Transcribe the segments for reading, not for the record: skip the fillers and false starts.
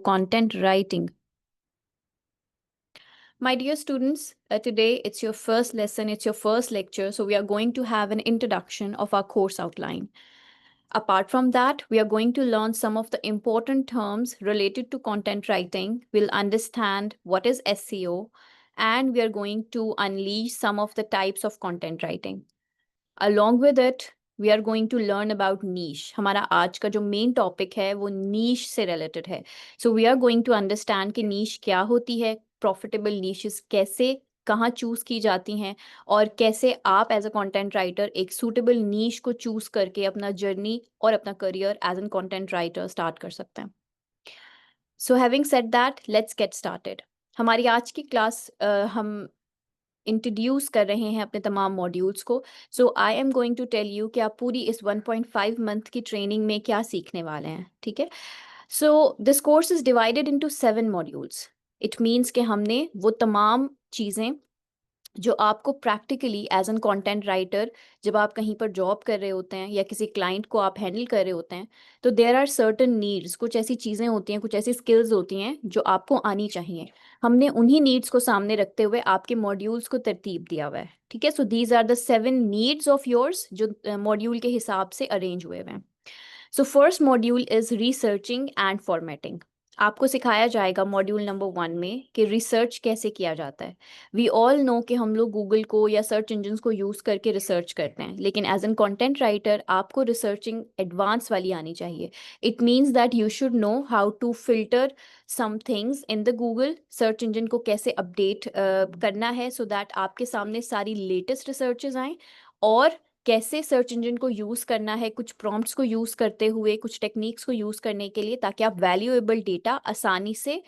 content writing. My dear students, today it's your first lesson, it's your first lecture, so we are going to have an introduction of our course outline. Apart from that, we are going to learn some of the important terms related to content writing. We'll understand what is SEO, and we are going to unleash some of the types of content writing. Along with it, we are going to learn about niche. हमारा आज का जो main topic है वो niche से related है. So we are going to understand कि niche क्या होती है, profitable niches कैसे कहाँ चूज की जाती हैं और कैसे आप एज अ कंटेंट राइटर एक सूटेबल नीश को चूज करके अपना जर्नी और अपना career as an content writer start कर सकते हैं. So having said that, let's get started. हमारी आज की क्लास हम इंट्रोड्यूस कर रहे हैं अपने तमाम मॉड्यूल्स को. So I am going to tell you कि आप पूरी इस 1.5 मंथ की ट्रेनिंग में क्या सीखने वाले हैं. ठीक है. So this course is divided into 7 modules. It means कि हमने वो तमाम चीज़ें जो आपको practically as an content writer जब आप कहीं पर जॉब कर रहे होते हैं या किसी क्लाइंट को आप हैंडल कर रहे होते हैं, तो देयर आर सर्टन नीड्स. कुछ ऐसी चीज़ें होती हैं, कुछ ऐसी स्किल्स होती हैं जो आपको आनी चाहिए. हमने उन्हीं नीड्स को सामने रखते हुए आपके मॉड्यूल्स को तरतीब दिया हुआ है. ठीक है. So these are the 7 needs of yours जो मॉड्यूल के हिसाब से अरेंज हुए हुए हैं. So first module is researching and formatting. आपको सिखाया जाएगा मॉड्यूल नंबर 1 में कि रिसर्च कैसे किया जाता है. वी ऑल नो कि हम लोग गूगल को या सर्च इंजन्स को यूज़ करके रिसर्च करते हैं, लेकिन एज एन कंटेंट राइटर आपको रिसर्चिंग एडवांस वाली आनी चाहिए. It means that you should know how to filter some things in the Google search engine को कैसे अपडेट करना है सो दैट आपके सामने सारी लेटेस्ट रिसर्चेज आएँ, और कैसे सर्च इंजन को यूज़ करना है कुछ प्रॉम्प्ट्स को यूज़ करते हुए, कुछ टेक्निक्स को यूज़ करने के लिए, ताकि आप वैल्यूएबल डेटा आसानी से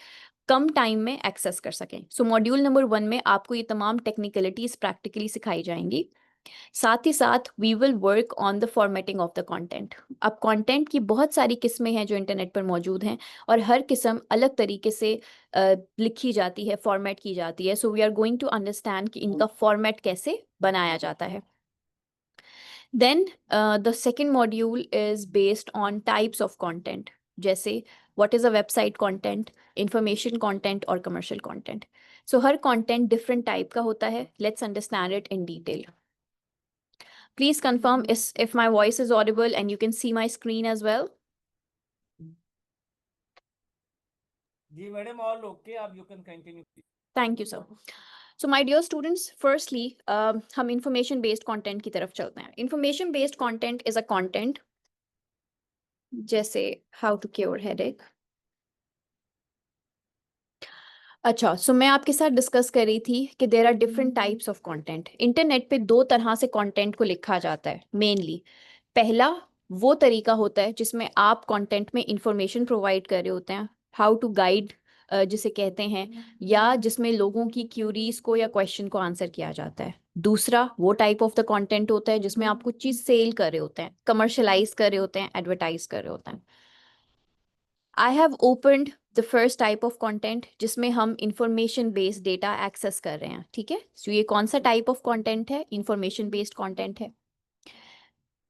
कम टाइम में एक्सेस कर सकें. सो मॉड्यूल नंबर 1 में आपको ये तमाम टेक्निकलिटीज़ प्रैक्टिकली सिखाई जाएंगी. साथ ही साथ we will work on the formatting of the content. अब कंटेंट की बहुत सारी किस्में हैं जो इंटरनेट पर मौजूद हैं, और हर किस्म अलग तरीके से लिखी जाती है, फॉर्मेट की जाती है. So we are going to understand कि इनका फॉर्मेट कैसे बनाया जाता है. Then the second module is based on types of content. जैसे what is a website content, information content और commercial content. So हर content different type का होता है. Let's understand it in detail. Please confirm if my voice is audible and you can see my screen as well. जी madam, all okay, आप you can continue. Thank you, sir. So my dear students, firstly, हम information based content की तरफ चलते हैं. Information based content is a content जैसे how to cure headache. अच्छा, सो मैं आपके साथ डिस्कस कर रही थी कि there are different types of content. Internet पे 2 तरह से कंटेंट को लिखा जाता है मेनली. पहला वो तरीका होता है जिसमें आप कंटेंट में इंफॉर्मेशन प्रोवाइड कर रहे होते हैं, हाउ टू गाइड जिसे कहते हैं, या जिसमें लोगों की क्यूरीज को या क्वेश्चन को आंसर किया जाता है. दूसरा वो टाइप ऑफ द कंटेंट होता है जिसमें आप कुछ चीज़ सेल कर रहे होते हैं, कमर्शलाइज कर रहे होते हैं, एडवर्टाइज कर रहे होते हैं. I have opened the first type of content जिसमें हम इंफॉर्मेशन बेस्ड डेटा एक्सेस कर रहे हैं. ठीक है. सो ये कौन सा टाइप ऑफ कंटेंट है? इंफॉर्मेशन बेस्ड कंटेंट है.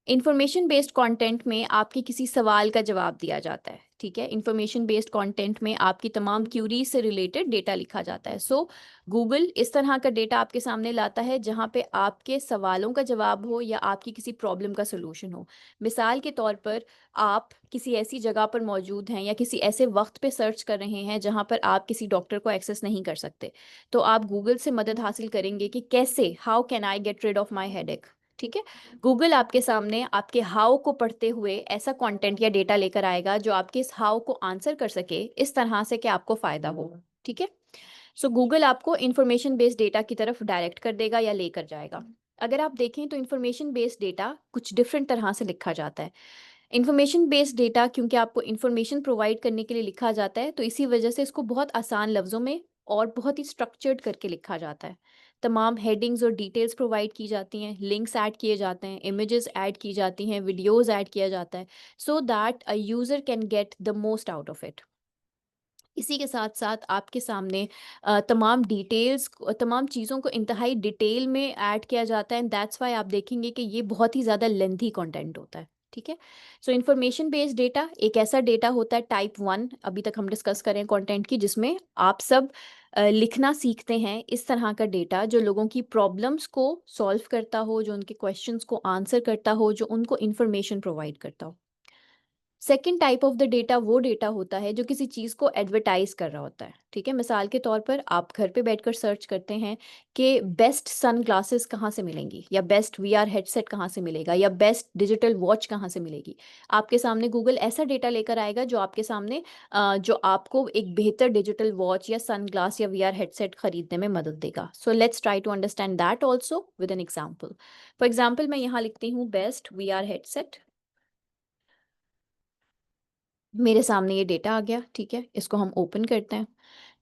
इंफॉर्मेशन बेस्ड कंटेंट में आपके किसी सवाल का जवाब दिया जाता है. ठीक है. इंफॉर्मेशन बेस्ड कंटेंट में आपकी तमाम क्यूरीज से रिलेटेड डेटा लिखा जाता है. सो गूगल इस तरह का डेटा आपके सामने लाता है जहाँ पे आपके सवालों का जवाब हो या आपकी किसी प्रॉब्लम का सोल्यूशन हो. मिसाल के तौर पर आप किसी ऐसी जगह पर मौजूद हैं या किसी ऐसे वक्त पे सर्च कर रहे हैं जहाँ पर आप किसी डॉक्टर को एक्सेस नहीं कर सकते, तो आप गूगल से मदद हासिल करेंगे कि कैसे, how can I get rid of my headache. ठीक है. गूगल आपके सामने आपके हाउ को पढ़ते हुए ऐसा कंटेंट या डेटा लेकर आएगा जो आपके इस हाउ को आंसर कर सके इस तरह से कि आपको फ़ायदा हो. ठीक है. सो गूगल आपको इंफॉर्मेशन बेस्ड डेटा की तरफ डायरेक्ट कर देगा या लेकर जाएगा. अगर आप देखें तो इंफॉर्मेशन बेस्ड डेटा कुछ डिफरेंट तरह से लिखा जाता है. इंफॉर्मेशन बेस्ड डेटा क्योंकि आपको इंफॉर्मेशन प्रोवाइड करने के लिए लिखा जाता है, तो इसी वजह से इसको बहुत आसान लफ्ज़ों में और बहुत ही स्ट्रक्चर्ड करके लिखा जाता है. तमाम हेडिंग्स और डिटेल्स प्रोवाइड की जाती हैं, लिंक्स ऐड किए जाते हैं, इमेजेस ऐड की जाती हैं, वीडियोस ऐड किया जाता है, so that a user can get the most out of it. इसी के साथ साथ आपके सामने तमाम डिटेल्स, तमाम चीज़ों को इंतहाई डिटेल में ऐड किया जाता है. एंड दैट्स वाई आप देखेंगे कि ये बहुत ही ज़्यादा लेंथी कंटेंट होता है. ठीक है। सो इंफॉर्मेशन बेस्ड डेटा एक ऐसा डेटा होता है टाइप 1, अभी तक हम डिस्कस करें कंटेंट की, जिसमें आप सब लिखना सीखते हैं इस तरह का डेटा जो लोगों की प्रॉब्लम्स को सॉल्व करता हो, जो उनके क्वेश्चंस को आंसर करता हो, जो उनको इन्फॉर्मेशन प्रोवाइड करता हो। Second type of the data वो डेटा होता है जो किसी चीज़ को एडवर्टाइज कर रहा होता है। ठीक है, मिसाल के तौर पर आप घर पे बैठकर सर्च करते हैं कि बेस्ट सन ग्लासेस कहाँ से मिलेंगी, या बेस्ट वीआर हेडसेट कहाँ से मिलेगा, या बेस्ट डिजिटल वॉच कहाँ से मिलेगी। आपके सामने गूगल ऐसा डेटा लेकर आएगा जो आपके सामने जो आपको एक बेहतर डिजिटल वॉच या सन ग्लास या वीआर हेडसेट खरीदने में मदद देगा। So let's try to understand that also with an example. For example मैं यहाँ लिखती हूँ बेस्ट वीआर हेडसेट। मेरे सामने ये डेटा आ गया। ठीक है, इसको हम ओपन करते हैं।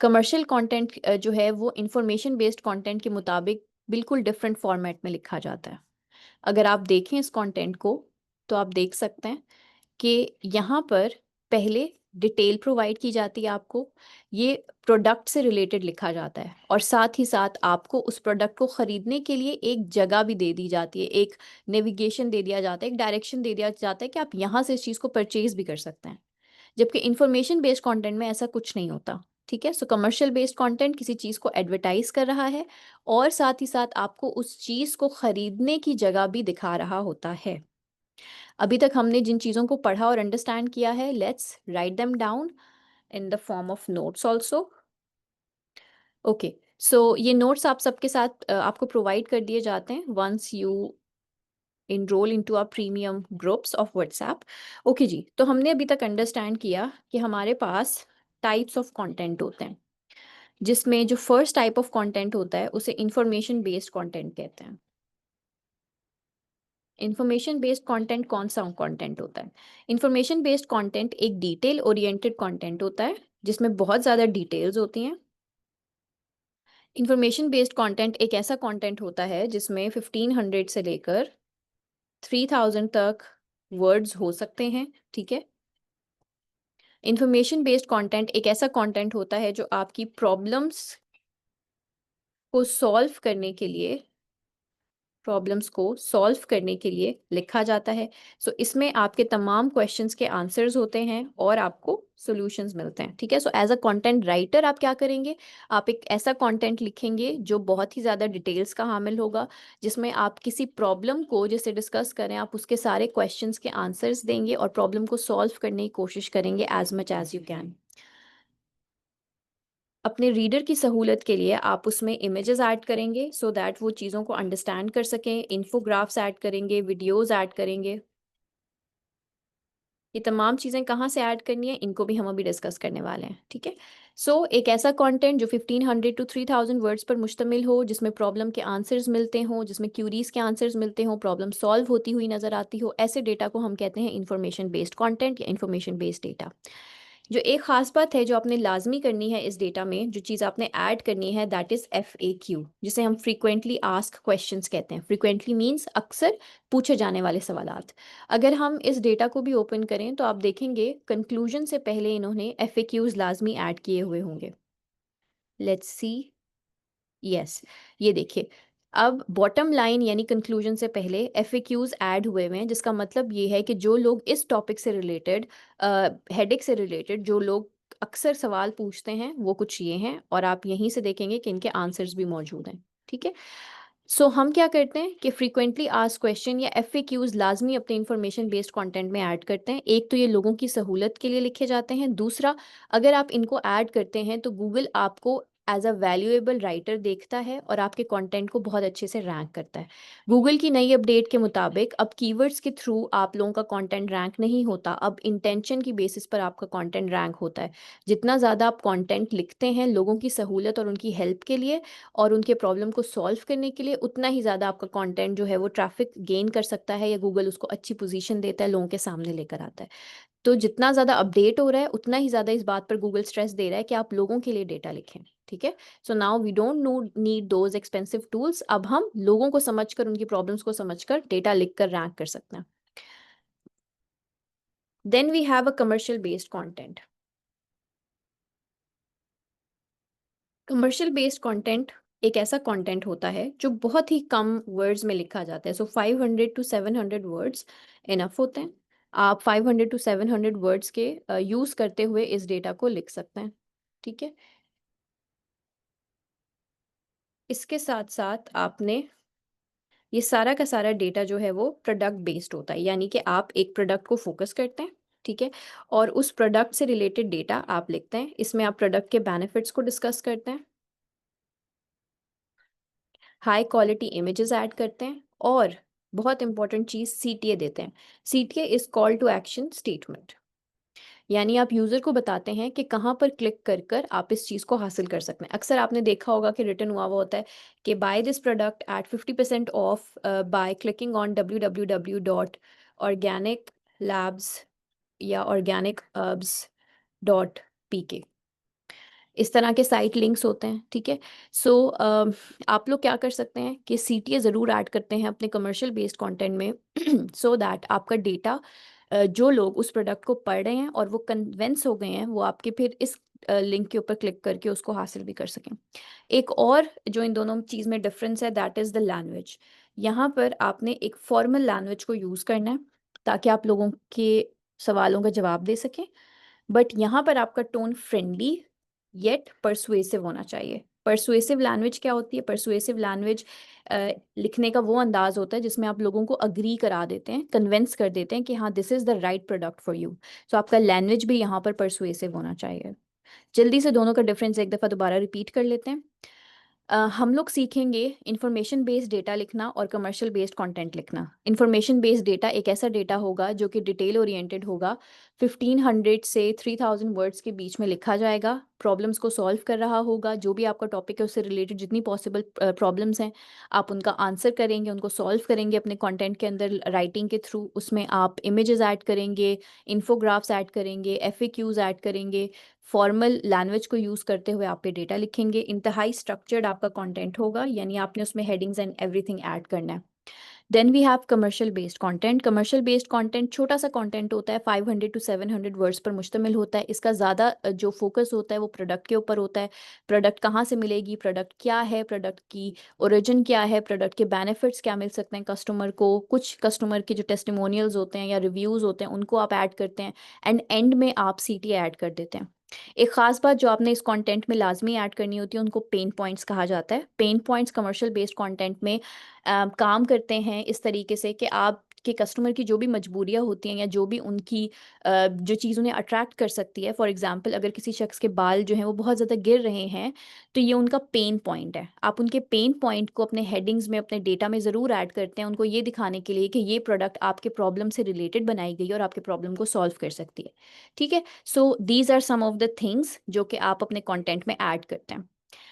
कमर्शियल कंटेंट जो है वो इंफॉर्मेशन बेस्ड कंटेंट के मुताबिक बिल्कुल डिफरेंट फॉर्मेट में लिखा जाता है। अगर आप देखें इस कंटेंट को तो आप देख सकते हैं कि यहाँ पर पहले डिटेल प्रोवाइड की जाती है आपको, ये प्रोडक्ट से रिलेटेड लिखा जाता है, और साथ ही साथ आपको उस प्रोडक्ट को ख़रीदने के लिए एक जगह भी दे दी जाती है, एक नेविगेशन दे दिया जाता है, एक डायरेक्शन दे दिया जाता है कि आप यहाँ से इस चीज़ को परचेज भी कर सकते हैं। जबकि इंफॉर्मेशन बेस्ड कंटेंट में ऐसा कुछ नहीं होता। ठीक है, सो कमर्शियल बेस्ड कंटेंट किसी चीज़ को एडवर्टाइज कर रहा है और साथ ही साथ आपको उस चीज़ को खरीदने की जगह भी दिखा रहा होता है। अभी तक हमने जिन चीज़ों को पढ़ा और अंडरस्टैंड किया है, let's write them down in the form of notes also. Okay, so ये नोट्स आप सबके साथ आपको प्रोवाइड कर दिए जाते हैं once you enrol into our premium groups of WhatsApp. Okay जी, तो हमने अभी तक अंडरस्टैंड किया कि हमारे पास टाइप्स ऑफ कंटेंट होते हैं, जिसमें जो फर्स्ट टाइप ऑफ कंटेंट होता है उसे इंफॉर्मेशन बेस्ड कंटेंट कहते हैं। इंफॉर्मेशन बेस्ड कंटेंट कौन सा कंटेंट होता है? इंफॉर्मेशन बेस्ड कंटेंट एक डिटेल ओरिएंटेड कंटेंट होता है जिसमें बहुत ज़्यादा डिटेल्स होती हैं। इंफॉर्मेशन बेस्ड कंटेंट एक ऐसा कंटेंट होता है जिसमें 1500 से लेकर 3000 तक वर्ड्स हो सकते हैं। ठीक है, इंफॉर्मेशन बेस्ड कंटेंट एक ऐसा कंटेंट होता है जो आपकी प्रॉब्लम्स को सॉल्व करने के लिए प्रॉब्लम्स को सॉल्व करने के लिए लिखा जाता है। सो इसमें आपके तमाम क्वेश्चंस के आंसर्स होते हैं और आपको सॉल्यूशंस मिलते हैं। ठीक है, so as a content writer आप क्या करेंगे, आप एक ऐसा कंटेंट लिखेंगे जो बहुत ही ज़्यादा डिटेल्स का हामिल होगा, जिसमें आप किसी प्रॉब्लम को जिसे डिस्कस करें आप उसके सारे क्वेश्चंस के आंसर्स देंगे और प्रॉब्लम को सॉल्व करने की कोशिश करेंगे as much as you can. अपने रीडर की सहूलत के लिए आप उसमें इमेजेस ऐड करेंगे सो दैट वो चीज़ों को अंडरस्टैंड कर सकें, इन्फोग्राफ्स ऐड करेंगे, वीडियोस ऐड करेंगे। ये तमाम चीज़ें कहाँ से ऐड करनी है इनको भी हम अभी डिस्कस करने वाले हैं। ठीक है, सो एक ऐसा कंटेंट जो 1500 टू 3000 वर्ड्स पर मुश्तमिल हो, जिसमें प्रॉब्लम के आंसर्स मिलते हों, जिसमें क्यूरीज के आंसर्स मिलते हों, प्रॉब्लम सॉल्व होती हुई नज़र आती हो, ऐसे डेटा को हम कहते हैं इंफॉर्मेशन बेस्ड कंटेंट या इंफॉर्मेशन बेस्ड डेटा। जो एक ख़ास बात है जो आपने लाजमी करनी है इस डेटा में, जो चीज़ आपने ऐड करनी है, दैट इज़ FAQ, जिसे हम फ्रीक्वेंटली आस्क क्वेश्चंस कहते हैं। फ्रीक्वेंटली मींस अक्सर पूछे जाने वाले सवालात। अगर हम इस डेटा को भी ओपन करें तो आप देखेंगे कंक्लूजन से पहले इन्होंने FAQs लाजमी ऐड किए हुए होंगे। लेट्स सी, यस, ये देखिए, अब बॉटम लाइन यानी कंक्लूजन से पहले FAQs ऐड हुए हुए हैं, जिसका मतलब ये है कि जो लोग इस टॉपिक से रिलेटेड हेडिक से रिलेटेड जो लोग अक्सर सवाल पूछते हैं वो कुछ ये हैं, और आप यहीं से देखेंगे कि इनके आंसर्स भी मौजूद हैं। ठीक है, सो हम क्या करते हैं कि फ्रीक्वेंटली आस्क्ड क्वेश्चन या FAQs लाजमी अपने इंफॉर्मेशन बेस्ड कंटेंट में ऐड करते हैं। एक तो ये लोगों की सहूलत के लिए लिखे जाते हैं, दूसरा अगर आप इनको ऐड करते हैं तो गूगल आपको एज अ वैल्यूएबल राइटर देखता है और आपके कंटेंट को बहुत अच्छे से रैंक करता है। गूगल की नई अपडेट के मुताबिक अब कीवर्ड्स के थ्रू आप लोगों का कंटेंट रैंक नहीं होता, अब इंटेंशन की बेसिस पर आपका कंटेंट रैंक होता है। जितना ज़्यादा आप कंटेंट लिखते हैं लोगों की सहूलत और उनकी हेल्प के लिए और उनके प्रॉब्लम को सॉल्व करने के लिए, उतना ही ज़्यादा आपका कंटेंट जो है वो ट्रैफिक गेन कर सकता है, या गूगल उसको अच्छी पोजीशन देता है, लोगों के सामने लेकर आता है। तो जितना ज़्यादा अपडेट हो रहा है उतना ही ज़्यादा इस बात पर गूगल स्ट्रेस दे रहा है कि आप लोगों के लिए डेटा लिखें। ठीक है, so now we don't need those expensive tools. अब हम लोगों को समझकर, उनकी प्रॉब्लम्स को समझकर डेटा लिखकर रैंक कर सकते हैं। Then we have a commercial based content. Commercial based content एक ऐसा कंटेंट होता है जो बहुत ही कम वर्ड्स में लिखा जाता है। सो 500 टू 700 वर्ड्स इनफ होते हैं। आप 500 टू 700 वर्ड्स के यूज़ करते हुए इस डेटा को लिख सकते हैं। ठीक है, इसके साथ साथ आपने ये सारा का सारा डेटा जो है वो प्रोडक्ट बेस्ड होता है, यानी कि आप एक प्रोडक्ट को फोकस करते हैं। ठीक है, और उस प्रोडक्ट से रिलेटेड डेटा आप लिखते हैं। इसमें आप प्रोडक्ट के बेनिफिट्स को डिस्कस करते हैं, हाई क्वालिटी इमेजेस ऐड करते हैं, और बहुत इंपॉर्टेंट चीज़ सीटीए देते हैं। CTA is call to action statement, यानी आप यूज़र को बताते हैं कि कहाँ पर क्लिक कर कर आप इस चीज़ को हासिल कर सकते हैं। अक्सर आपने देखा होगा कि रिटर्न हुआ हुआ होता है कि buy this product at 50% off by clicking on www.organic labs या organic.pk। इस तरह के साइट लिंक्स होते हैं। ठीक है, सो आप लोग क्या कर सकते हैं कि सीटीए ज़रूर ऐड करते हैं अपने कमर्शियल बेस्ड कंटेंट में सो दैट आपका डेटा, जो लोग उस प्रोडक्ट को पढ़ रहे हैं और वो कन्विंस हो गए हैं, वो आपके फिर इस लिंक के ऊपर क्लिक करके उसको हासिल भी कर सकें। एक और जो इन दोनों चीज़ में डिफरेंस है, दैट इज़ द लैंग्वेज। यहाँ पर आपने एक फॉर्मल लैंग्वेज को यूज़ करना है ताकि आप लोगों के सवालों का जवाब दे सकें, बट यहाँ पर आपका टोन फ्रेंडली येट परसुएसिव होना चाहिए। परसुएसिव लैंग्वेज क्या होती है? परसुएसिव लैंग्वेज लिखने का वो अंदाज होता है जिसमें आप लोगों को अग्री करा देते हैं, कन्विंस कर देते हैं कि हाँ, this is the right product for you. So आपका लैंग्वेज भी यहाँ पर परसुएसिव होना चाहिए। जल्दी से दोनों का डिफरेंस एक दफ़ा दोबारा रिपीट कर लेते हैं। हम लोग सीखेंगे इंफॉर्मेशन बेस्ड डेटा लिखना और कमर्शियल बेस्ड कंटेंट लिखना। इंफॉर्मेशन बेस्ड डेटा एक ऐसा डेटा होगा जो कि डिटेल ओरिएंटेड होगा। 1500 से 3000 वर्ड्स के बीच में लिखा जाएगा, प्रॉब्लम्स को सॉल्व कर रहा होगा। जो भी आपका टॉपिक है उससे रिलेटेड जितनी पॉसिबल प्रॉब्लम्स हैं, आप उनका आंसर करेंगे, उनको सॉल्व करेंगे अपने कंटेंट के अंदर राइटिंग के थ्रू। उसमें आप इमेजेस ऐड करेंगे, इन्फोग्राफ्स ऐड करेंगे, एफएक्यूज ऐड करेंगे। फॉर्मल लैंग्वेज को यूज़ करते हुए आप पे डेटा लिखेंगे। इंतहाई स्ट्रक्चर्ड आपका कंटेंट होगा, यानी आपने उसमें हेडिंग्स एंड एवरीथिंग ऐड करना है। Then we have commercial based content. Commercial based content छोटा सा कंटेंट होता है, 500 टू 700 वर्ड्स पर मुश्तमिल होता है। इसका ज़्यादा जो फोकस होता है वो प्रोडक्ट के ऊपर होता है। प्रोडक्ट कहाँ से मिलेगी, प्रोडक्ट क्या है, प्रोडक्ट की ओरिजिन क्या है, प्रोडक्ट के बेनिफिट्स क्या मिल सकते हैं कस्टमर को। कुछ कस्टमर के जो टेस्टिमोनियल्स होते हैं या रिव्यूज़ होते हैं उनको आप ऐड करते हैं, एंड एंड में आप सीटी ऐड कर देते हैं। एक ख़ास बात जो आपने इस कंटेंट में लाजमी ऐड करनी होती है, उनको पेन पॉइंट्स कहा जाता है। Pen points commercial based content में काम करते हैं इस तरीके से कि आपके कस्टमर की जो भी मजबूरियाँ होती हैं या जो भी उनकी जो चीज़ उन्हें अट्रैक्ट कर सकती है, फॉर एग्जांपल अगर किसी शख्स के बाल जो हैं वो बहुत ज़्यादा गिर रहे हैं, तो ये उनका पेन पॉइंट है। आप उनके पेन पॉइंट को अपने हेडिंग्स में, अपने डेटा में ज़रूर ऐड करते हैं, उनको ये दिखाने के लिए कि ये प्रोडक्ट आपके प्रॉब्लम से रिलेटेड बनाई गई है और आपके प्रॉब्लम को सॉल्व कर सकती है। ठीक है, so these are some of the things जो कि आप अपने कंटेंट में ऐड करते हैं।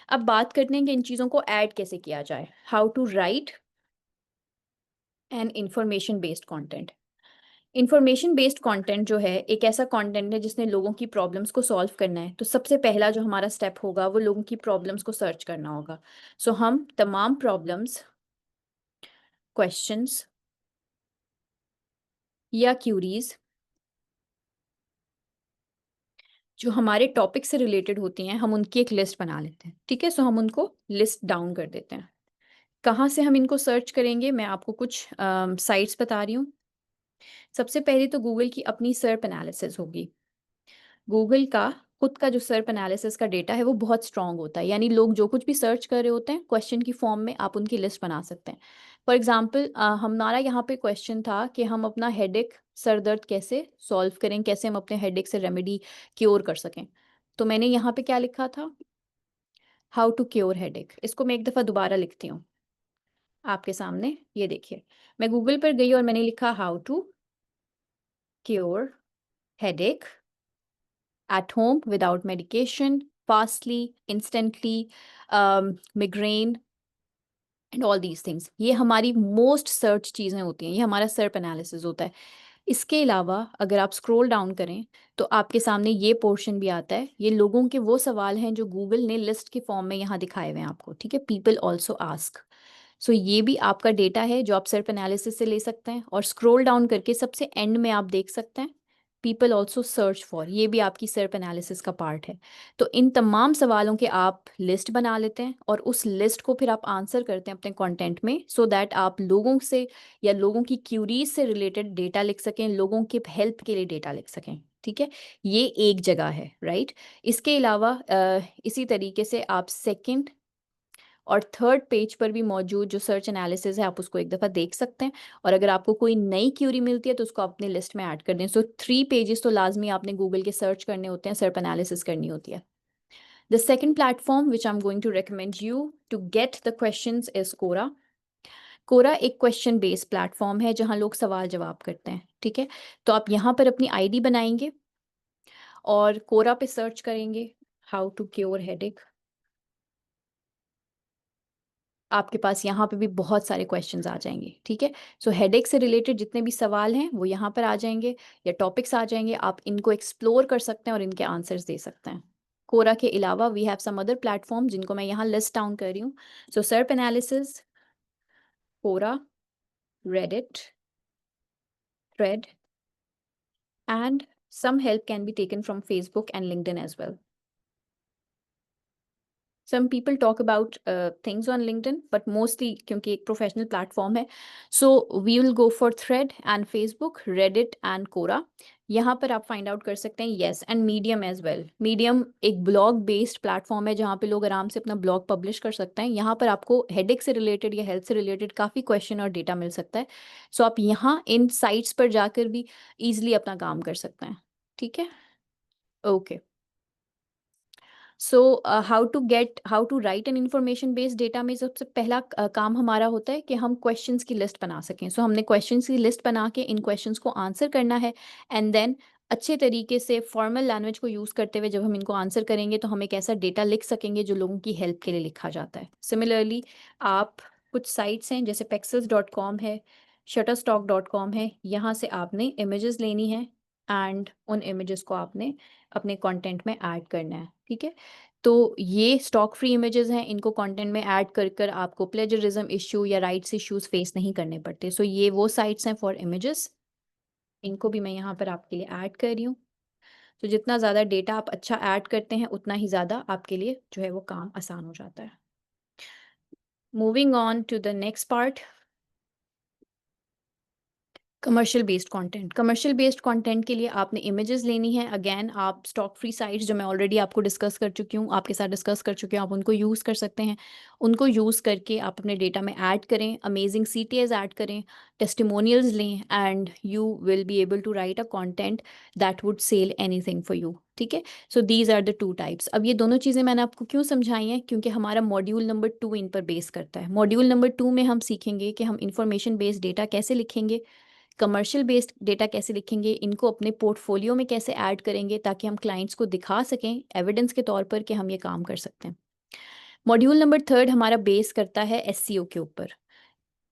अब बात करते हैं कि इन चीज़ों को ऐड कैसे किया जाए। How to write and information based content. Information based content जो है एक ऐसा कंटेंट है जिसने लोगों की प्रॉब्लम्स को सॉल्व करना है। तो सबसे पहला जो हमारा स्टेप होगा वो लोगों की प्रॉब्लम्स को सर्च करना होगा। सो हम तमाम प्रॉब्लम्स, क्वेश्चंस या क्यूरीज जो हमारे टॉपिक से रिलेटेड होती हैं, हम उनकी एक लिस्ट बना लेते हैं। ठीक है, सो हम उनको लिस्ट डाउन कर देते हैं। कहाँ से हम इनको सर्च करेंगे, मैं आपको कुछ साइट्स बता रही हूँ। सबसे पहले तो गूगल की अपनी सर्प एनालिसिस होगी। गूगल का खुद का जो सर्प एनालिसिस का डेटा है वो बहुत स्ट्रांग होता है, यानी लोग जो कुछ भी सर्च कर रहे होते हैं क्वेश्चन की फॉर्म में, आप उनकी लिस्ट बना सकते हैं। फॉर एग्जांपल हमारा यहाँ पे क्वेश्चन था कि हम अपना हेडेक, सर दर्द कैसे सॉल्व करें, कैसे हम अपने हेडेक से रेमेडी क्योर कर सकें। तो मैंने यहाँ पे क्या लिखा था, हाउ टू क्योर हेडेक। इसको मैं एक दफ़ा दोबारा लिखती हूँ आपके सामने, ये देखिए। मैं गूगल पर गई और मैंने लिखा how to cure headache at home without medication, fastly, instantly, migraine and all these things. ये हमारी मोस्ट सर्च चीज़ें होती हैं, ये हमारा सर्प एनालिसिस होता है। इसके अलावा अगर आप स्क्रॉल डाउन करें तो आपके सामने ये पोर्शन भी आता है। ये लोगों के वो सवाल हैं जो गूगल ने लिस्ट के फॉर्म में यहाँ दिखाए हुए हैं आपको। ठीक है, पीपल ऑल्सो आस्क। सो ये भी आपका डेटा है जो आप सर्प एनालिसिस से ले सकते हैं, और स्क्रॉल डाउन करके सबसे एंड में आप देख सकते हैं पीपल ऑल्सो सर्च फॉर, ये भी आपकी सर्प एनालिसिस का पार्ट है। तो इन तमाम सवालों के आप लिस्ट बना लेते हैं और उस लिस्ट को फिर आप आंसर करते हैं अपने कंटेंट में, सो दैट आप लोगों से या लोगों की क्यूरीज से रिलेटेड डेटा लिख सकें, लोगों के हेल्प के लिए डेटा लिख सकें। ठीक है, ये एक जगह है, राइट। इसके अलावा इसी तरीके से आप सेकंड और थर्ड पेज पर भी मौजूद जो सर्च एनालिसिस है आप उसको एक दफ़ा देख सकते हैं, और अगर आपको कोई नई क्यूरी मिलती है तो उसको अपने लिस्ट में ऐड कर दें। सो 3 पेजेस तो लाजमी आपने गूगल के सर्च करने होते हैं, सर्च एनालिसिस करनी होती है। The second platform which I am going to recommend you to get the questions is Quora. Quora एक क्वेश्चन बेस्ड प्लेटफॉर्म है जहां लोग सवाल जवाब करते हैं। ठीक है, तो आप यहाँ पर अपनी आईडी बनाएंगे और कोरा पे सर्च करेंगे हाउ टू क्योर हेडेक। आपके पास यहाँ पे भी बहुत सारे क्वेश्चंस आ जाएंगे। ठीक है, सो हेडेक से रिलेटेड जितने भी सवाल हैं वो यहाँ पर आ जाएंगे या टॉपिक्स आ जाएंगे, आप इनको एक्सप्लोर कर सकते हैं और इनके आंसर्स दे सकते हैं। कोरा के अलावा we have some other platform जिनको मैं यहाँ लिस्ट डाउन कर रही हूँ। So SERP analysis, Quora, Reddit, thread, and some help can be taken from Facebook and LinkedIn as well. Some people talk about things on LinkedIn, but mostly क्योंकि एक professional platform है, so we will go for Thread and Facebook, Reddit and Quora. यहाँ पर आप find out कर सकते हैं, yes, and Medium as well. Medium एक ब्लॉग बेस्ड प्लेटफॉर्म है जहाँ पे लोग आराम से अपना ब्लॉग पब्लिश कर सकते हैं। यहाँ पर आपको हेडेक से रिलेटेड या हेल्थ से रिलेटेड काफ़ी क्वेश्चन और डेटा मिल सकता है, सो आप यहाँ इन साइट्स पर जाकर भी ईजिली अपना काम कर सकते हैं। ठीक है, okay. So how to write an information based data में सबसे पहला काम हमारा होता है कि हम क्वेश्चंस की लिस्ट बना सकें। सो हमने क्वेश्चंस की लिस्ट बना के इन क्वेश्चंस को आंसर करना है, एंड देन अच्छे तरीके से फॉर्मल लैंग्वेज को यूज़ करते हुए जब हम इनको आंसर करेंगे तो हम एक ऐसा डेटा लिख सकेंगे जो लोगों की हेल्प के लिए लिखा जाता है। सिमिलरली आप कुछ साइट्स हैं जैसे pexels.com है, shutterstock.com है, यहाँ से आपने इमेजेस लेनी है एंड उन इमेजेस को आपने अपने कंटेंट में ऐड करना है। ठीक है, तो ये स्टॉक फ्री इमेजेस हैं, इनको कंटेंट में ऐड कर कर आपको प्लेजरिज्म इशू या राइट्स इश्यूज फेस नहीं करने पड़ते। सो ये वो साइट्स हैं फॉर इमेजेस, इनको भी मैं यहाँ पर आपके लिए ऐड कर रही हूँ। तो जितना ज़्यादा डेटा आप अच्छा ऐड करते हैं उतना ही ज़्यादा आपके लिए जो है वो काम आसान हो जाता है। Moving on to the next part, commercial based content. Commercial based content के लिए आपने इमेजेस लेनी है। अगेन आप स्टॉक फ्री साइट्स जो मैं ऑलरेडी आपको डिस्कस कर चुकी हूँ, आपके साथ डिस्कस कर चुकी हूँ, आप उनको यूज़ कर सकते हैं। उनको यूज़ करके आप अपने डेटा में ऐड करें, अमेजिंग CTAs ऐड करें, टेस्टिमोनियल्स लें, and you will be able to write a content that would sell anything for you. ठीक है, so these are the 2 types. अब ये दोनों चीज़ें मैंने आपको क्यों समझाई हैं, क्योंकि हमारा मॉड्यूल नंबर 2 इन पर बेस करता है। मॉड्यूल नंबर 2 में हम सीखेंगे कि हम इंफॉर्मेशन बेस्ड डेटा कैसे लिखेंगे, कमर्शियल बेस्ड डेटा कैसे लिखेंगे, इनको अपने पोर्टफोलियो में कैसे ऐड करेंगे ताकि हम क्लाइंट्स को दिखा सकें एविडेंस के तौर पर कि हम ये काम कर सकते हैं। मॉड्यूल नंबर 3 हमारा बेस करता है SEO के ऊपर,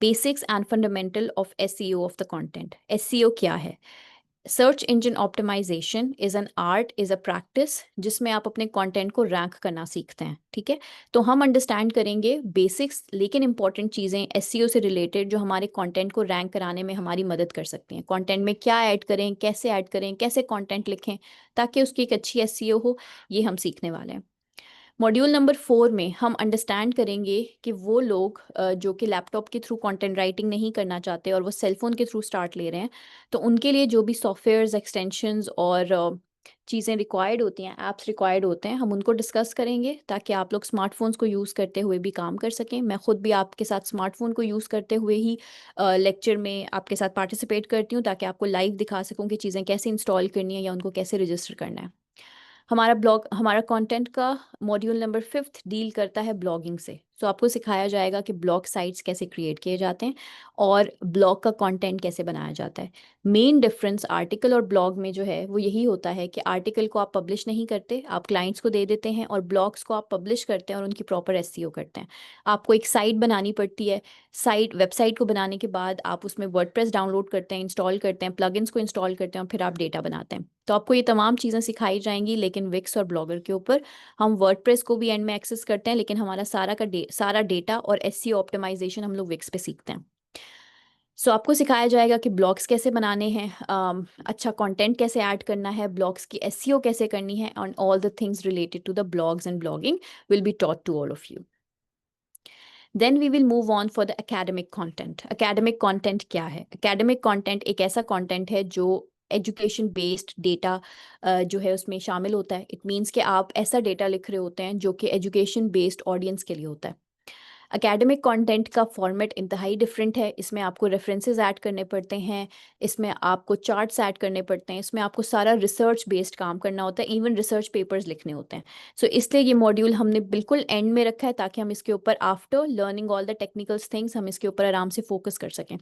basics and fundamental of SEO of the content. SEO क्या है? Search engine optimization is an art, is a practice जिसमें आप अपने कंटेंट को रैंक करना सीखते हैं। ठीक है, तो हम अंडरस्टैंड करेंगे बेसिक्स लेकिन इंपॉर्टेंट चीज़ें SEO से रिलेटेड जो हमारे कंटेंट को रैंक कराने में हमारी मदद कर सकती हैं। कंटेंट में क्या ऐड करें, कैसे ऐड करें, कैसे कंटेंट लिखें ताकि उसकी एक अच्छी SEO हो, ये हम सीखने वाले हैं। मॉड्यूल नंबर 4 में हम अंडरस्टैंड करेंगे कि वो लोग जो कि लैपटॉप के थ्रू कंटेंट राइटिंग नहीं करना चाहते और वो सेलफोन के थ्रू स्टार्ट ले रहे हैं, तो उनके लिए जो भी सॉफ्टवेयर्स, एक्सटेंशंस और चीज़ें रिक्वायर्ड होती हैं, ऐप्स रिक्वायर्ड होते हैं, हम उनको डिस्कस करेंगे ताकि आप लोग स्मार्टफोन्स को यूज़ करते हुए भी काम कर सकें। मैं खुद भी आपके साथ स्मार्टफोन को यूज़ करते हुए ही लेक्चर में आपके साथ पार्टिसिपेट करती हूँ ताकि आपको लाइव दिखा सकूँ कि चीज़ें कैसे इंस्टॉल करनी है या उनको कैसे रजिस्टर करना है। हमारा कंटेंट का मॉड्यूल नंबर 5 डील करता है ब्लॉगिंग से। सो आपको सिखाया जाएगा कि ब्लॉग साइट्स कैसे क्रिएट किए जाते हैं और ब्लॉग का कंटेंट कैसे बनाया जाता है। मेन डिफरेंस आर्टिकल और ब्लॉग में जो है वो यही होता है कि आर्टिकल को आप पब्लिश नहीं करते, आप क्लाइंट्स को दे देते हैं, और ब्लॉग्स को आप पब्लिश करते हैं और उनकी प्रॉपर SEO करते हैं। आपको एक साइट बनानी पड़ती है, वेबसाइट को बनाने के बाद आप उसमें वर्डप्रेस डाउनलोड करते हैं, इंस्टॉल करते हैं, प्लगइन्स को इंस्टॉल करते हैं और फिर आप डेटा बनाते हैं। तो आपको ये तमाम चीज़ें सिखाई जाएंगी, लेकिन विक्स और ब्लॉगर के ऊपर हम वर्डप्रेस को भी एंड में एक्सेस करते हैं, लेकिन हमारा सारा डेटा और SEO ऑप्टिमाइजेशन हम लोग विक्स पे सीखते हैं। सो आपको सिखाया जाएगा कि ब्लॉग्स कैसे बनाने हैं, अच्छा कंटेंट कैसे ऐड करना है, ब्लॉग्स की एसईओ कैसे करनी है, and all the things related to the blogs and blogging will be taught to all of you. Then we will move on for the academic content. Academic content क्या है? Academic content एक ऐसा content है जो education based data जो है उसमें शामिल होता है. इट मीन्स कि आप ऐसा डेटा लिख रहे होते हैं जो कि एजुकेशन बेस्ड ऑडियंस के लिए होता है. एकेडमिक कंटेंट का फॉर्मेट इंतहाई डिफरेंट है. इसमें आपको रेफरेंसेस ऐड करने पड़ते हैं, इसमें आपको चार्ट्स ऐड करने पड़ते हैं, इसमें आपको सारा रिसर्च बेस्ड काम करना होता है, इवन रिसर्च पेपर्स लिखने होते हैं. सो इसलिए ये मॉड्यूल हमने बिल्कुल एंड में रखा है ताकि हम इसके ऊपर after learning all the technical things हम इसके ऊपर आराम से फोकस कर सकें.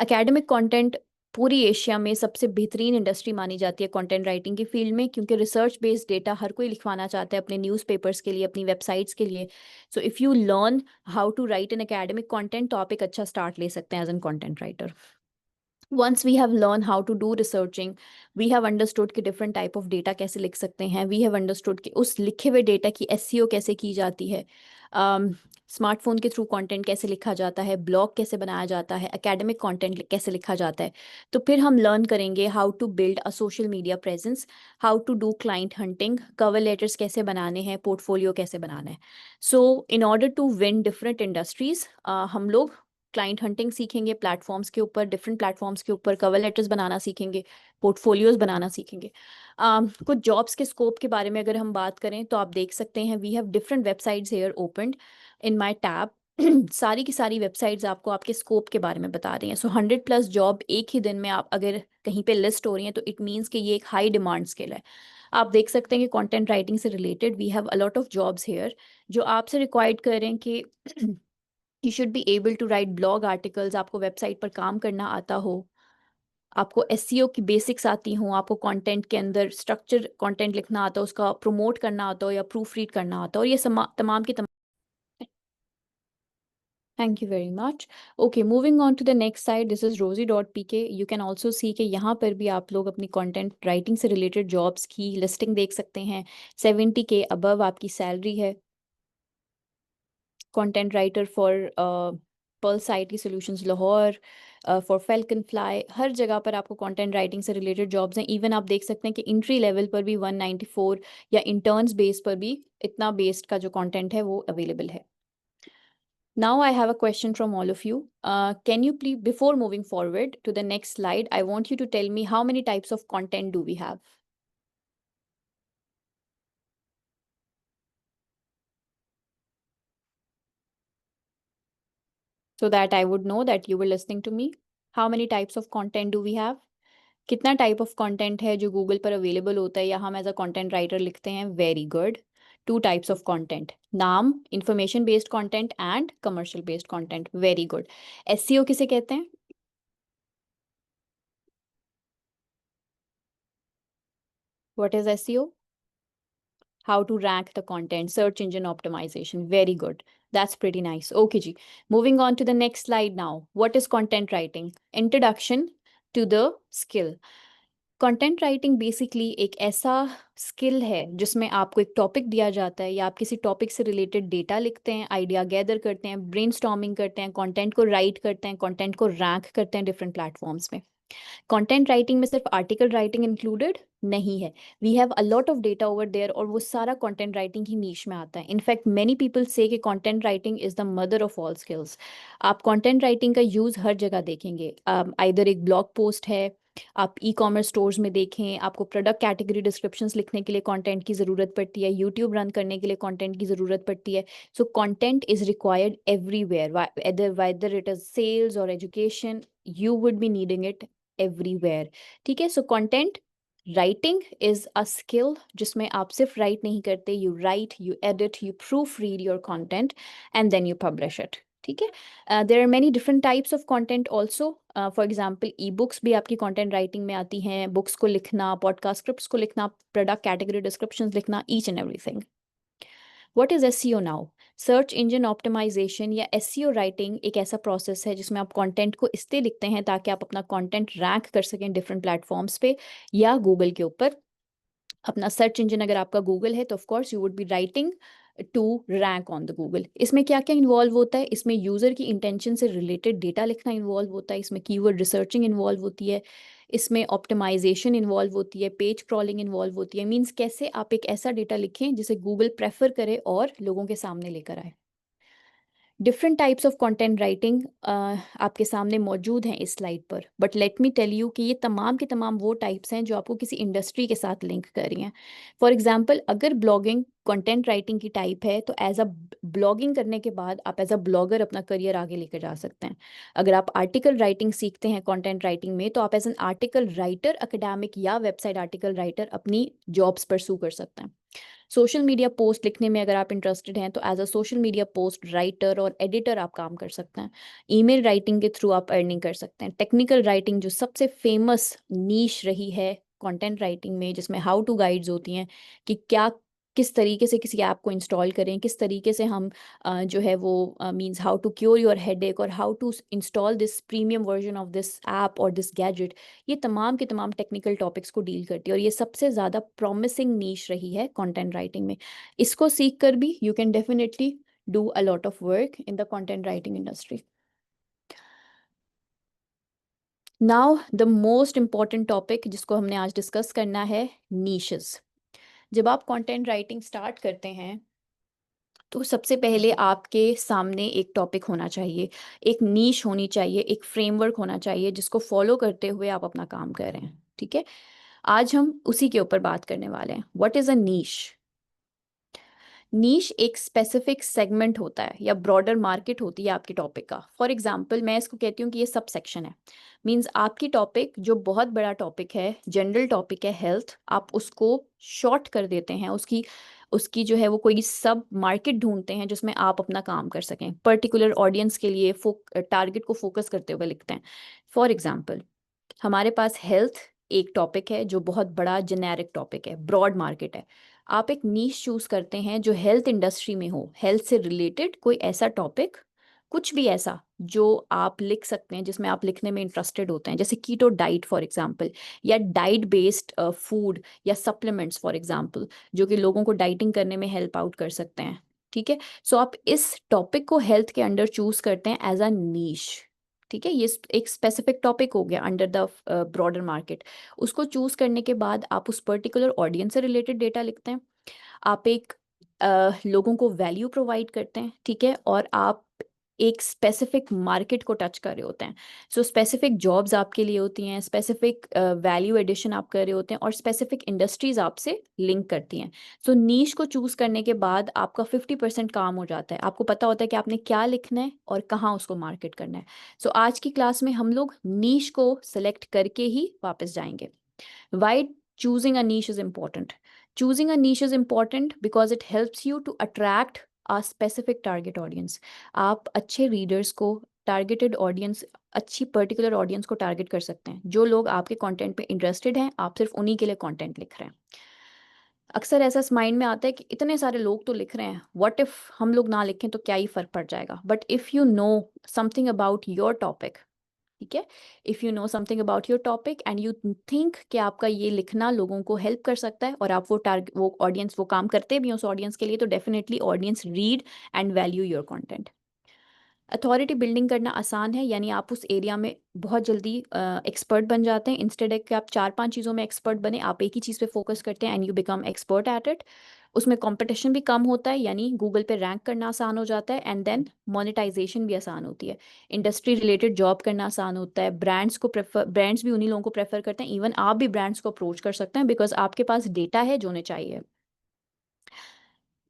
एकेडमिक कंटेंट पूरी एशिया में सबसे बेहतरीन इंडस्ट्री मानी जाती है कंटेंट राइटिंग की फील्ड में, क्योंकि रिसर्च बेस्ड डेटा हर कोई लिखवाना चाहता है अपने न्यूज़पेपर्स के लिए, अपनी वेबसाइट्स के लिए. So if you learn how to write an academic content तो आप एक अच्छा स्टार्ट ले सकते हैं as an content writer. once we have learned how to do researching, we have understood कि different type of data कैसे लिख सकते हैं, we have understood कि उस लिखे हुए data की SEO कैसे की जाती है, स्मार्टफोन के थ्रू कंटेंट कैसे लिखा जाता है, ब्लॉग कैसे बनाया जाता है, एकेडमिक कंटेंट कैसे लिखा जाता है. तो फिर हम लर्न करेंगे how to build a social media presence, how to do client hunting, cover letters कैसे बनाने हैं, पोर्टफोलियो कैसे बनाना है. So in order to win different industries हम लोग क्लाइंट हंटिंग सीखेंगे, प्लेटफॉर्म्स के ऊपर, डिफरेंट प्लेटफॉर्म्स के ऊपर कवर लेटर्स बनाना सीखेंगे, पोर्टफोलियोज बनाना सीखेंगे. कुछ जॉब्स के स्कोप के बारे में अगर हम बात करें तो आप देख सकते हैं we have different websites here opened in my tab. सारी की सारी वेबसाइट्स आपको आपके स्कोप के बारे में बता रही हैं. सो 100+ जॉब एक ही दिन में आप अगर कहीं पे लिस्ट हो रही हैं तो इट मीन्स कि ये एक हाई डिमांड स्किल है. आप देख सकते हैं कि कंटेंट राइटिंग से related we have a lot of jobs here जो आपसे रिक्वायर्ड कर रहे हैं कि you should be able to write blog articles, आपको वेबसाइट पर काम करना आता हो, आपको एसईओ की बेसिक्स आती हों, आपको कंटेंट के अंदर स्ट्रक्चर कंटेंट लिखना आता हो, उसका प्रमोट करना आता हो या प्रूफ रीड करना आता हो, और ये तमाम की तमाम. Thank you very much. Okay, moving on to the next side, this is rosie.pk. You can also see कि यहाँ पर भी आप लोग अपनी कंटेंट राइटिंग से रिलेटेड जॉब्स की लिस्टिंग देख सकते हैं. 70K अबव आपकी सैलरी है. Content writer for Pulse IT solutions Lahore, for Falcon Fly, हर जगह पर आपको कंटेंट राइटिंग से रिलेटेड जॉब्स हैं. इवन आप देख सकते हैं कि इंट्री लेवल पर भी 194 या इंटर्न्स बेस पर भी इतना बेस्ड का जो कंटेंट है वो अवेलेबल है. Now I have a question from all of you. Can you please, before moving forward to the next slide, I want you to tell me how many types of content do we have? So that I would know that you were listening to me. How many types of content do we have? कितना type of content है जो Google पर available होता है या हम as a content writer लिखते हैं? Very good. 2 types of content. नाम, information based content and commercial based content. Very good. SEO किसे कहते हैं? What is SEO? How to rank the content, search engine optimization. Very good. That's pretty nice. Okay ji. Moving on to the next slide now. What is content writing? Introduction to the skill. Content writing basically एक ऐसा skill है जिसमें आपको एक topic दिया जाता है या आप किसी टॉपिक से रिलेटेड डेटा लिखते हैं, आइडिया गैदर करते हैं, ब्रेनस्टॉर्मिंग करते हैं, कंटेंट को राइट करते हैं, कंटेंट को रैंक करते हैं डिफरेंट प्लेटफॉर्म्स में. कंटेंट राइटिंग में सिर्फ आर्टिकल राइटिंग इंक्लूडेड नहीं है. We have a lot of data over there और वो सारा कंटेंट राइटिंग ही नीश में आता है. इनफैक्ट मेनी पीपल से कि content writing is the mother of all skills. आप कंटेंट राइटिंग का यूज़ हर जगह देखेंगे. आइदर एक ब्लॉग पोस्ट है, आप ई-कॉमर्स स्टोर्स में देखें, आपको प्रोडक्ट कैटेगरी डिस्क्रिप्शंस लिखने के लिए कंटेंट की ज़रूरत पड़ती है, यूट्यूब रन करने के लिए कंटेंट की ज़रूरत पड़ती है. So content is required everywhere, whether it is sales और education, you would be needing it everywhere. ठीक है. So content writing is a skill जिसमें आप सिर्फ राइट नहीं करते, you write, you edit, you proof read your content and then you publish it. ठीक है. There are many different types of content also. For example e books भी आपकी content writing में आती हैं. बुक्स को लिखना, पॉडकास्ट स्क्रिप्ट्स को लिखना, प्रोडक्ट कैटेगरी डिस्क्रिप्शंस लिखना, each and everything. What is SEO now? Search engine optimisation या एसईओ राइटिंग एक ऐसा प्रोसेस है जिसमें आप कंटेंट को इसलिए लिखते हैं ताकि आप अपना कंटेंट रैंक कर सकें डिफरेंट प्लेटफॉर्म्स पे या गूगल के ऊपर. अपना सर्च इंजन अगर आपका गूगल है तो of course you would be writing to rank on the Google. इसमें क्या क्या इन्वॉल्व होता है? इसमें यूज़र की इंटेंशन से रिलेटेड डेटा लिखना इन्वॉल्व होता है, इसमें कीवर्ड रिसर्चिंग इन्वॉल्व होती है, इसमें ऑप्टिमाइजेशन इन्वॉल्व होती है, पेज क्रॉलिंग इन्वॉल्व होती है। मीन्स कैसे आप एक ऐसा डेटा लिखें जिसे गूगल प्रेफर करे और लोगों के सामने लेकर आए। Different types of content writing आपके सामने मौजूद हैं इस स्लाइड पर, but let me tell you कि ये तमाम के तमाम वो टाइप्स हैं जो आपको किसी इंडस्ट्री के साथ लिंक कर रही हैं। फॉर एग्जांपल, अगर ब्लॉगिंग कंटेंट राइटिंग की टाइप है तो एज अ ब्लॉगिंग करने के बाद आप एज अ ब्लॉगर अपना करियर आगे लेकर जा सकते हैं। अगर आप आर्टिकल राइटिंग सीखते हैं कंटेंट राइटिंग में, तो आप as an article writer, academic या वेबसाइट आर्टिकल राइटर अपनी जॉब्स परसू कर सकते हैं। सोशल मीडिया पोस्ट लिखने में अगर आप इंटरेस्टेड हैं तो as a social media post writer और एडिटर आप काम कर सकते हैं। ईमेल राइटिंग के थ्रू आप अर्निंग कर सकते हैं। टेक्निकल राइटिंग जो सबसे फेमस नीश रही है कंटेंट राइटिंग में, जिसमें हाउ टू गाइड्स होती हैं कि क्या किस तरीके से किसी ऐप को इंस्टॉल करें, किस तरीके से हम जो है वो means how to cure your headache और how to install this premium version of this app और दिस गैजेट। ये तमाम के तमाम टेक्निकल टॉपिक्स को डील करती है और ये सबसे ज़्यादा प्रॉमिसिंग नीश रही है कंटेंट राइटिंग में। इसको सीख कर भी you can definitely do a lot of work in the content writing industry. Now the most important topic जिसको हमने आज डिस्कस करना है, नीशेस। जब आप कंटेंट राइटिंग स्टार्ट करते हैं तो सबसे पहले आपके सामने एक टॉपिक होना चाहिए, एक नीश होनी चाहिए, एक फ्रेमवर्क होना चाहिए जिसको फॉलो करते हुए आप अपना काम कर रहे हैं। ठीक है, आज हम उसी के ऊपर बात करने वाले हैं। व्हाट इज़ अ नीश? नीश एक स्पेसिफिक सेगमेंट होता है या ब्रॉडर मार्केट होती है आपके टॉपिक का। फॉर एग्जांपल, मैं इसको कहती हूँ कि ये सब सेक्शन है। मींस आपकी टॉपिक जो बहुत बड़ा टॉपिक है, जनरल टॉपिक है हेल्थ, आप उसको शॉर्ट कर देते हैं, उसकी उसकी जो है वो कोई सब मार्केट ढूंढते हैं जिसमें आप अपना काम कर सकें, पर्टिकुलर ऑडियंस के लिए टारगेट को फोकस करते हुए लिखते हैं। फॉर एग्जाम्पल, हमारे पास हेल्थ एक टॉपिक है जो बहुत बड़ा जेनेरिक टॉपिक है, ब्रॉड मार्केट है। आप एक नीश चूज करते हैं जो हेल्थ इंडस्ट्री में हो, हेल्थ से रिलेटेड कोई ऐसा टॉपिक, कुछ भी ऐसा जो आप लिख सकते हैं, जिसमें आप लिखने में इंटरेस्टेड होते हैं, जैसे कीटो डाइट फॉर एग्जांपल, या डाइट बेस्ड फूड या सप्लीमेंट्स फॉर एग्जांपल, जो कि लोगों को डाइटिंग करने में हेल्प आउट कर सकते हैं। ठीक है, सो आप इस टॉपिक को हेल्थ के अंडर चूज करते हैं एज अ नीश। ठीक है, ये एक स्पेसिफिक टॉपिक हो गया अंडर द ब्रॉडर मार्केट। उसको चूज करने के बाद आप उस पर्टिकुलर ऑडियंस से रिलेटेड डेटा लिखते हैं। आप एक लोगों को वैल्यू प्रोवाइड करते हैं। ठीक है, और आप एक स्पेसिफिक मार्केट को टच कर रहे होते हैं। सो स्पेसिफिक जॉब्स आपके लिए होती हैं, स्पेसिफिक वैल्यू एडिशन आप कर रहे होते हैं, और स्पेसिफिक इंडस्ट्रीज आपसे लिंक करती हैं। सो नीश को चूज करने के बाद आपका 50% काम हो जाता है। आपको पता होता है कि आपने क्या लिखना है और कहाँ उसको मार्केट करना है। सो आज की क्लास में हम लोग नीश को सेलेक्ट करके ही वापस जाएंगे। Why choosing a niche is important? Choosing a niche is important because it helps you to attract a specific target audience. आप अच्छे रीडर्स को, टारगेटेड ऑडियंस, अच्छी पर्टिकुलर ऑडियंस को टारगेट कर सकते हैं। जो लोग आपके कंटेंट पे इंटरेस्टेड हैं, आप सिर्फ उन्हीं के लिए कंटेंट लिख रहे हैं। अक्सर ऐसा माइंड में आता है कि इतने सारे लोग तो लिख रहे हैं, व्हाट इफ हम लोग ना लिखें तो क्या ही फर्क पड़ जाएगा। But if you know something about your topic, ठीक है, if you know something about your topic and you think कि आपका ये लिखना लोगों को हेल्प कर सकता है, और आप वो ऑडियंस, वो काम करते भी हैं उस ऑडियंस के लिए, तो definitely audience read and value your content. Authority building करना आसान है, यानी आप उस एरिया में बहुत जल्दी एक्सपर्ट बन जाते हैं। इंस्टेड कि आप 4-5 चीज़ों में एक्सपर्ट बने, आप एक ही चीज़ पे फोकस करते हैं and you become expert at it. उसमें कंपटीशन भी कम होता है, यानी गूगल पे रैंक करना आसान हो जाता है, एंड देन मोनेटाइजेशन भी आसान होती है। इंडस्ट्री रिलेटेड जॉब करना आसान होता है। ब्रांड्स भी उन्हीं लोगों को प्रेफर करते हैं। इवन आप भी ब्रांड्स को अप्रोच कर सकते हैं बिकॉज आपके पास डेटा है जो उन्हें चाहिए।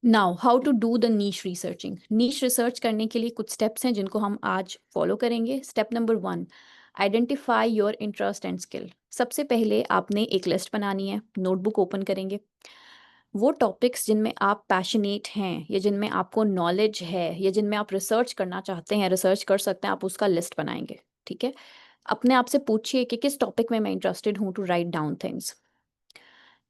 Now how to do the niche researching. Niche research करने के लिए कुछ स्टेप्स हैं जिनको हम आज फॉलो करेंगे। Step number 1, identify your interest and skill. सबसे पहले आपने एक लिस्ट बनानी है, नोटबुक ओपन करेंगे। वो टॉपिक्स जिनमें आप पैशनेट हैं, या जिनमें आपको नॉलेज है, या जिनमें आप रिसर्च करना चाहते हैं, रिसर्च कर सकते हैं, आप उसका लिस्ट बनाएंगे। ठीक है, अपने आप से पूछिए कि किस टॉपिक में मैं इंटरेस्टेड हूँ, टू राइट डाउन थिंग्स।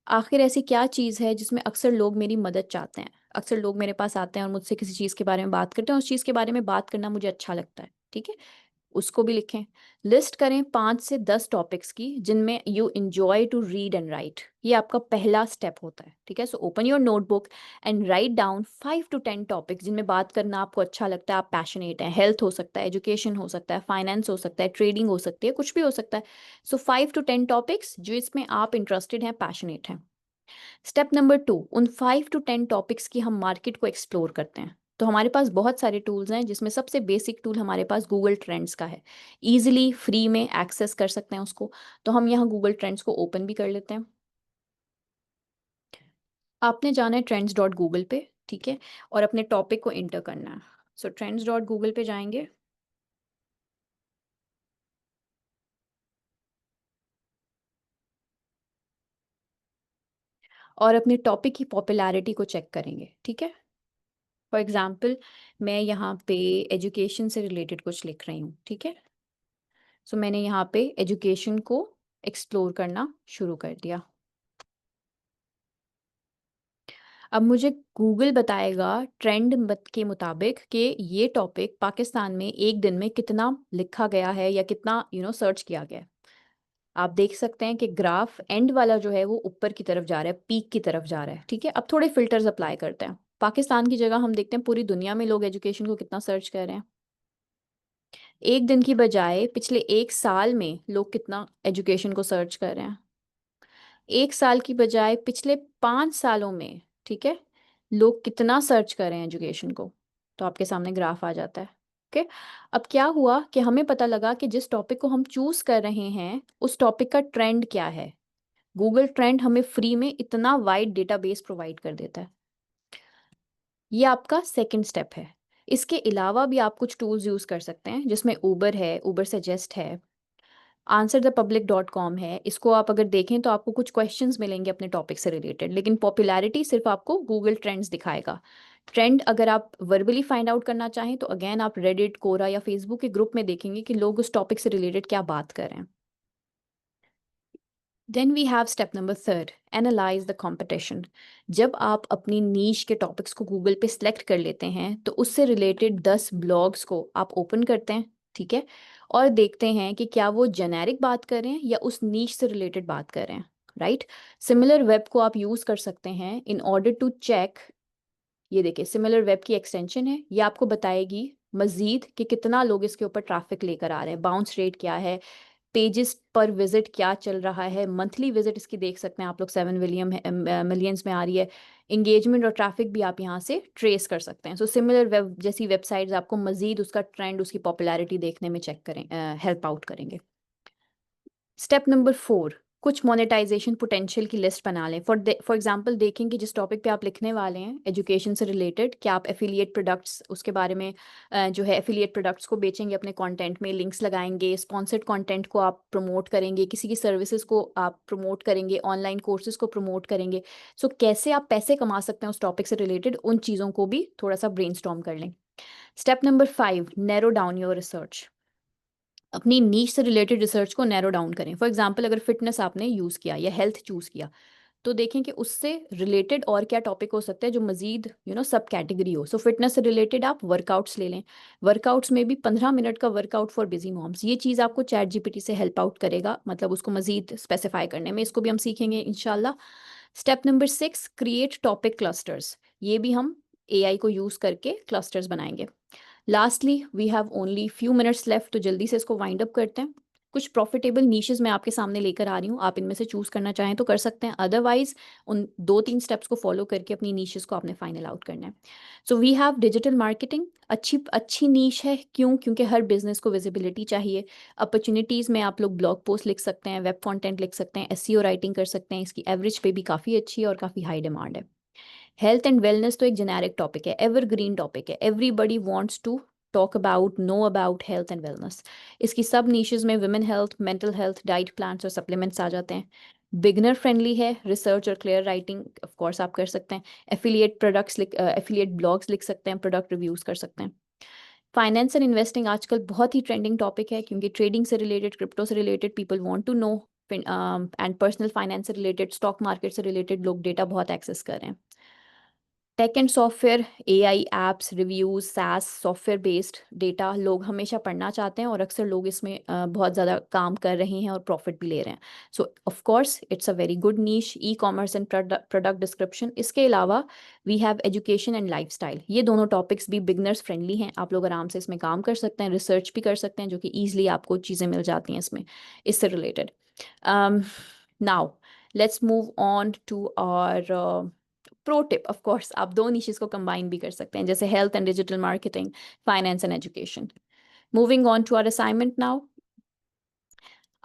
आखिर ऐसी क्या चीज़ है जिसमें अक्सर लोग मेरी मदद चाहते हैं? अक्सर लोग मेरे पास आते हैं और मुझसे किसी चीज़ के बारे में बात करते हैं, उस चीज़ के बारे में बात करना मुझे अच्छा लगता है। ठीक है, उसको भी लिखें। लिस्ट करें 5 से 10 टॉपिक्स की जिनमें you enjoy to read and write. ये आपका पहला स्टेप होता है, ठीक है। So open your notebook and write down 5 to 10 topics जिनमें बात करना आपको अच्छा लगता है, आप पैशनेट हैं। हेल्थ हो सकता है, एजुकेशन हो सकता है, फाइनेंस हो सकता है, ट्रेडिंग हो सकती है, कुछ भी हो सकता है। सो 5 to 10 टॉपिक्स जो इसमें आप इंटरेस्टेड हैं, पैशनेट हैं। स्टेप नंबर 2, उन 5 to 10 टॉपिक्स की हम मार्केट को एक्सप्लोर करते हैं। तो हमारे पास बहुत सारे टूल्स हैं जिसमें सबसे बेसिक टूल हमारे पास गूगल ट्रेंड्स का है। ईजिली फ्री में एक्सेस कर सकते हैं उसको। तो हम यहाँ गूगल ट्रेंड्स को ओपन भी कर लेते हैं। आपने जाना है trends.google पे, ठीक है, और अपने टॉपिक को इंटर करना है। सो trends.google पे जाएंगे और अपने टॉपिक की पॉपुलैरिटी को चेक करेंगे, ठीक है। फॉर एग्जाम्पल मैं यहाँ पे एजुकेशन से रिलेटेड कुछ लिख रही हूँ, ठीक है। सो मैंने यहाँ पे एजुकेशन को एक्सप्लोर करना शुरू कर दिया। अब मुझे गूगल बताएगा ट्रेंड के मुताबिक कि ये टॉपिक पाकिस्तान में एक दिन में कितना लिखा गया है या कितना सर्च किया गया है। आप देख सकते हैं कि ग्राफ एंड वाला जो है वो ऊपर की तरफ जा रहा है, पीक की तरफ जा रहा है, ठीक है। अब थोड़े फिल्टर्स अप्लाई करते हैं। पाकिस्तान की जगह हम देखते हैं पूरी दुनिया में लोग एजुकेशन को कितना सर्च कर रहे हैं। एक दिन की बजाय पिछले 1 साल में लोग कितना एजुकेशन को सर्च कर रहे हैं। 1 साल की बजाय पिछले 5 सालों में, ठीक है, लोग कितना सर्च कर रहे हैं एजुकेशन को। तो आपके सामने ग्राफ आ जाता है। ओके, अब क्या हुआ कि हमें पता लगा कि जिस टॉपिक को हम चूज कर रहे हैं उस टॉपिक का ट्रेंड क्या है। गूगल ट्रेंड हमें फ्री में इतना वाइड डेटाबेस प्रोवाइड कर देता है। ये आपका सेकंड स्टेप है। इसके अलावा भी आप कुछ टूल्स यूज़ कर सकते हैं जिसमें ऊबर है, ऊबर सजेस्ट है, answerthepublic.com है। इसको आप अगर देखें तो आपको कुछ क्वेश्चंस मिलेंगे अपने टॉपिक से रिलेटेड, लेकिन पॉपुलैरिटी सिर्फ आपको गूगल ट्रेंड्स दिखाएगा। ट्रेंड अगर आप वर्बली फाइंड आउट करना चाहें तो अगेन आप रेडिट, कोरा या फेसबुक के ग्रुप में देखेंगे कि लोग उस टॉपिक से रिलेटेड क्या बात कर रहे हैं। Then we have step number third, analyse the competition. जब आप अपनी नीश के टॉपिक्स को गूगल पे सिलेक्ट कर लेते हैं तो उससे रिलेटेड 10 ब्लॉग्स को आप ओपन करते हैं, ठीक है, और देखते हैं कि क्या वो जेनेरिक बात कर रहे हैं या उस नीश से रिलेटेड बात कर रहे हैं, राइट। सिमिलर वेब को आप यूज़ कर सकते हैं इन ऑर्डर टू चेक। ये देखिए सिमिलर वेब की एक्सटेंशन है, ये आपको बताएगी मजीद कि कितना लोग इसके ऊपर ट्रैफिक लेकर आ रहे हैं, बाउंस रेट क्या है, पेजेस पर विजिट क्या चल रहा है, मंथली विजिट इसकी देख सकते हैं आप लोग 7 मिलियंस में आ रही है। इंगेजमेंट और ट्रैफिक भी आप यहाँ से ट्रेस कर सकते हैं। सो सिमिलर वेब जैसी वेबसाइट्स आपको मजीद उसका ट्रेंड, उसकी पॉपुलैरिटी देखने में चेक करें, हेल्प आउट करेंगे। स्टेप नंबर 4, कुछ मोनेटाइजेशन पोटेंशियल की लिस्ट बना लें। फॉर एग्जांपल देखें कि जिस टॉपिक पे आप लिखने वाले हैं एजुकेशन से रिलेटेड, क्या आप एफिलिएट प्रोडक्ट्स उसके बारे में जो है एफिलिएट प्रोडक्ट्स को बेचेंगे अपने कंटेंट में, लिंक्स लगाएंगे, स्पॉन्सर्ड कंटेंट को आप प्रमोट करेंगे, किसी की सर्विसेज को आप प्रमोट करेंगे, ऑनलाइन कोर्सेज को प्रमोट करेंगे। सो कैसे आप पैसे कमा सकते हैं उस टॉपिक से रिलेटेड, उन चीज़ों को भी थोड़ा सा ब्रेनस्टॉर्म कर लें। Step number 5, narrow down your research. अपनी नीश से रिलेटेड रिसर्च को नैरो डाउन करें। फॉर एग्जांपल अगर फिटनेस आपने यूज़ किया या हेल्थ चूज़ किया तो देखें कि उससे रिलेटेड और क्या टॉपिक हो सकता है जो मजीद सब कैटेगरी हो। सो फिटनेस से रिलेटेड आप वर्कआउट्स ले लें। वर्कआउट्स में भी 15 मिनट का वर्कआउट फॉर बिजी मॉम्स, ये चीज़ आपको चैट जीपीटी से हेल्प आउट करेगा, मतलब उसको मजीद स्पेसिफाई करने में। इसको भी हम सीखेंगे इंशाल्लाह। Step number 6, create topic clusters. ये भी हम एआई को यूज़ करके क्लस्टर्स बनाएंगे। Lastly we have only few minutes left, तो जल्दी से इसको वाइंड अप करते हैं। कुछ प्रॉफिटेबल नीशेस मैं आपके सामने लेकर आ रही हूँ, आप इनमें से चूज करना चाहें तो कर सकते हैं, अदरवाइज उन 2-3 स्टेप्स को फॉलो करके अपनी नीशेस को आपने फाइनल आउट करना है। So we have digital marketing, अच्छी अच्छी नीश है, क्यों? क्योंकि हर बिजनेस को विजिबिलिटी चाहिए। अपॉर्चुनिटीज़ में आप लोग ब्लॉग पोस्ट लिख सकते हैं, वेब कंटेंट लिख सकते हैं, एसईओ राइटिंग कर सकते हैं, इसकी एवरेज पे भी काफ़ी अच्छी है और काफ़ी हाई डिमांड है। हेल्थ एंड वेलनेस तो एक जेनेरिक टॉपिक है, एवरग्रीन टॉपिक है, everybody wants to talk about, know about health and wellness. इसकी सब नीशेस में women health, mental health, diet plans और सप्लीमेंट्स आ जाते हैं। बिगनर फ्रेंडली है, रिसर्च और क्लियर राइटिंग ऑफ कोर्स आप कर सकते हैं। एफिलिएट ब्लॉग्स लिख सकते हैं, प्रोडक्ट रिव्यूज़ कर सकते हैं। फाइनेंस एंड इन्वेस्टिंग आजकल बहुत ही ट्रेंडिंग टॉपिक है, क्योंकि ट्रेडिंग से रिलेटेड, क्रिप्टो से related people want to know, and personal finance से रिलेटेड, स्टॉक मार्केट से रिलेटेड लोग डेटा बहुत एक्सेस कर रहे हैं। Tech and software, AI, apps, reviews, SaaS, software based data लोग हमेशा पढ़ना चाहते हैं और अक्सर लोग इसमें बहुत ज़्यादा काम कर रहे हैं और प्रॉफिट भी ले रहे हैं. So of course it's a very good niche. E commerce and product description. इसके अलावा we have education and lifestyle. ये दोनों टॉपिक्स भी बिगनर्स फ्रेंडली हैं. आप लोग आराम से इसमें काम कर सकते हैं, रिसर्च भी कर सकते हैं, जो कि ईजिली आपको चीज़ें मिल जाती हैं इसमें इससे related. Now let's move on to our pro tip. Of course आप दो निशेस को कंबाइन भी कर सकते हैं, जैसे health and digital marketing, finance and education. Moving on to our assignment now.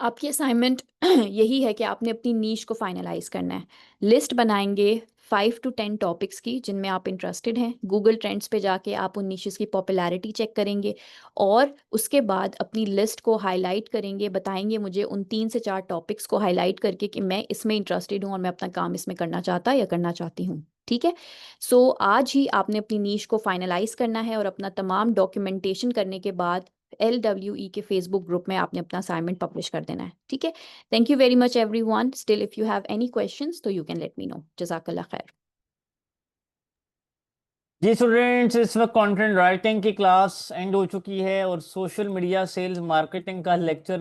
आपकी असाइनमेंट यही है कि आपने अपनी नीश को फाइनलाइज करना है. लिस्ट बनाएंगे 5 to 10 टॉपिक्स की जिनमें आप इंटरेस्टेड हैं. गूगल ट्रेंड्स पे जाके आप उन निशेस की पॉपुलैरिटी चेक करेंगे और उसके बाद अपनी लिस्ट को हाईलाइट करेंगे. बताएंगे मुझे उन 3 से 4 टॉपिक्स को हाईलाइट करके कि मैं इसमें इंटरेस्टेड हूँ और मैं अपना काम इसमें करना चाहता या करना चाहती हूँ. ठीक है. सो आज ही आपने अपनी नीश को फाइनलाइज करना है और अपना तमाम डॉक्यूमेंटेशन करने के बाद LWE के फेसबुक ग्रुप में आपने अपना असाइनमेंट पब्लिश कर देना है. ठीक है. Thank you very much everyone. Still if you have any questions तो you can let me know. जज़ाकल्लाह खैर. जी स्टूडेंट्स, इस वक्त कंटेंट राइटिंग की क्लास एंड हो चुकी है और सोशल मीडिया सेल्स मार्केटिंग का लेक्चर